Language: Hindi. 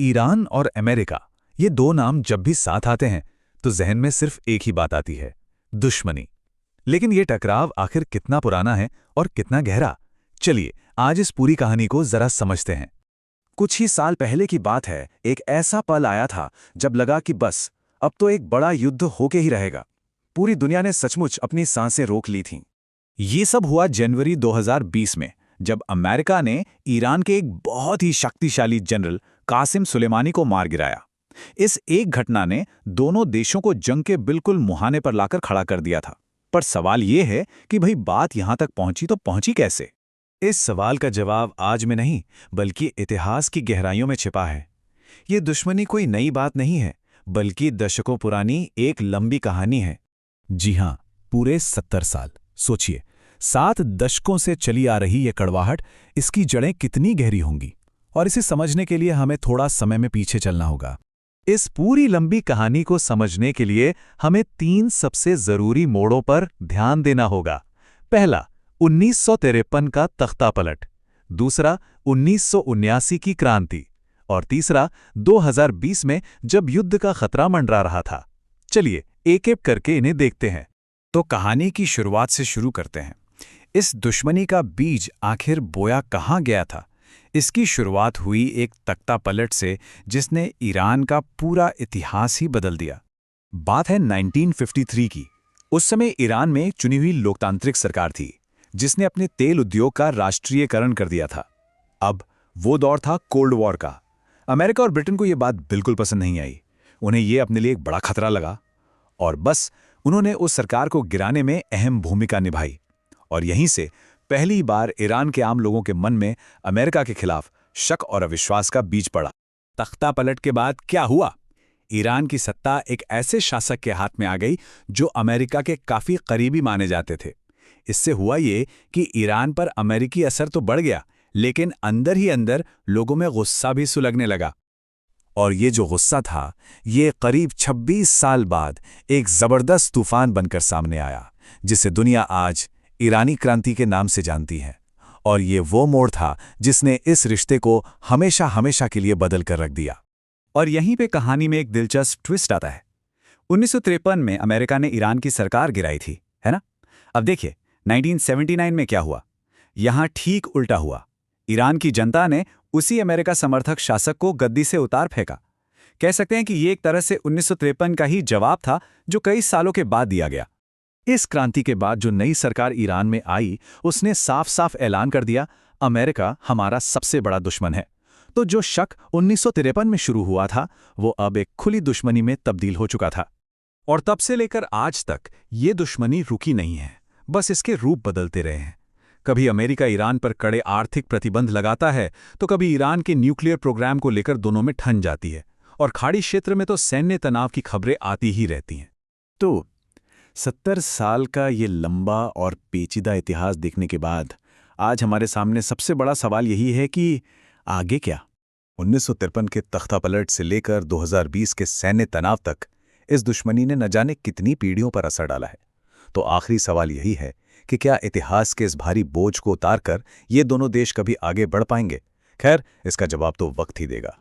ईरान और अमेरिका, ये दो नाम जब भी साथ आते हैं तो जहन में सिर्फ एक ही बात आती है, दुश्मनी। लेकिन ये टकराव आखिर कितना पुराना है और कितना गहरा? चलिए आज इस पूरी कहानी को जरा समझते हैं। कुछ ही साल पहले की बात है, एक ऐसा पल आया था जब लगा कि बस अब तो एक बड़ा युद्ध होके ही रहेगा। पूरी दुनिया ने सचमुच अपनी सांसें रोक ली थीं। ये सब हुआ जनवरी 2020 में, जब अमेरिका ने ईरान के एक बहुत ही शक्तिशाली जनरल कासिम सुलेमानी को मार गिराया। इस एक घटना ने दोनों देशों को जंग के बिल्कुल मुहाने पर लाकर खड़ा कर दिया था। पर सवाल ये है कि भाई बात यहां तक पहुंची तो पहुंची कैसे? इस सवाल का जवाब आज में नहीं, बल्कि इतिहास की गहराइयों में छिपा है। ये दुश्मनी कोई नई बात नहीं है, बल्कि दशकों पुरानी एक लंबी कहानी है। जी हां, पूरे 70 साल। सोचिए, 7 दशकों से चली आ रही ये कड़वाहट, इसकी जड़ें कितनी गहरी होंगी। और इसे समझने के लिए हमें थोड़ा समय में पीछे चलना होगा। इस पूरी लंबी कहानी को समझने के लिए हमें 3 सबसे जरूरी मोड़ों पर ध्यान देना होगा। पहला, 1953 का तख्तापलट। दूसरा, 1979 की क्रांति। और तीसरा, 2020 में जब युद्ध का खतरा मंडरा रहा था। चलिए एक-एक करके इन्हें देखते हैं। तो कहानी की शुरुआत से शुरू करते हैं। इस दुश्मनी का बीज आखिर बोया कहाँ गया था? इसकी शुरुआत हुई एक तख्तापलट से, जिसने ईरान का पूरा इतिहास ही बदल दिया। बात है 1953 की। उस समय ईरान में चुनी हुई लोकतांत्रिक सरकार थी, जिसने अपने तेल उद्योग का राष्ट्रीयकरण कर दिया था। अब वो दौर था कोल्ड वॉर का। अमेरिका और ब्रिटेन को यह बात बिल्कुल पसंद नहीं आई। उन्हें यह अपने लिए एक बड़ा खतरा लगा और बस उन्होंने उस सरकार को गिराने में अहम भूमिका निभाई। और यहीं से पहली बार ईरान के आम लोगों के मन में अमेरिका के खिलाफ शक और अविश्वास का बीज पड़ा। तख्तापलट के बाद क्या हुआ? ईरान की सत्ता एक ऐसे शासक के हाथ में आ गई जो अमेरिका के काफी करीबी माने जाते थे। इससे हुआ ये कि ईरान पर अमेरिकी असर तो बढ़ गया, लेकिन अंदर ही अंदर लोगों में गुस्सा भी सुलगने लगा। और ये जो गुस्सा था, ये करीब 26 साल बाद एक जबरदस्त तूफान बनकर सामने आया, जिसे दुनिया आज ईरानी क्रांति के नाम से जानती है। और ये वो मोड़ था जिसने इस रिश्ते को हमेशा हमेशा के लिए बदल कर रख दिया। और यहीं पे कहानी में एक दिलचस्प ट्विस्ट आता है। 1953 में अमेरिका ने ईरान की सरकार गिराई थी, है ना? अब देखिए 1979 में क्या हुआ। यहां ठीक उल्टा हुआ। ईरान की जनता ने उसी अमेरिका समर्थक शासक को गद्दी से उतार फेंका। कह सकते हैं कि ये एक तरह से 1953 का ही जवाब था, जो कई सालों के बाद दिया गया। इस क्रांति के बाद जो नई सरकार ईरान में आई, उसने साफ साफ ऐलान कर दिया, अमेरिका हमारा सबसे बड़ा दुश्मन है। तो जो शक 1953 में शुरू हुआ था, वो अब एक खुली दुश्मनी में तब्दील हो चुका था। और तब से लेकर आज तक ये दुश्मनी रुकी नहीं है, बस इसके रूप बदलते रहे हैं। कभी अमेरिका ईरान पर कड़े आर्थिक प्रतिबंध लगाता है, तो कभी ईरान के न्यूक्लियर प्रोग्राम को लेकर दोनों में ठन जाती है। और खाड़ी क्षेत्र में तो सैन्य तनाव की खबरें आती ही रहती हैं। तो 70 साल का ये लंबा और पेचीदा इतिहास देखने के बाद आज हमारे सामने सबसे बड़ा सवाल यही है कि आगे क्या? 1953 के तख्तापलट से लेकर 2020 के सैन्य तनाव तक इस दुश्मनी ने न जाने कितनी पीढ़ियों पर असर डाला है। तो आखिरी सवाल यही है कि क्या इतिहास के इस भारी बोझ को उतारकर ये दोनों देश कभी आगे बढ़ पाएंगे? खैर, इसका जवाब तो वक्त ही देगा।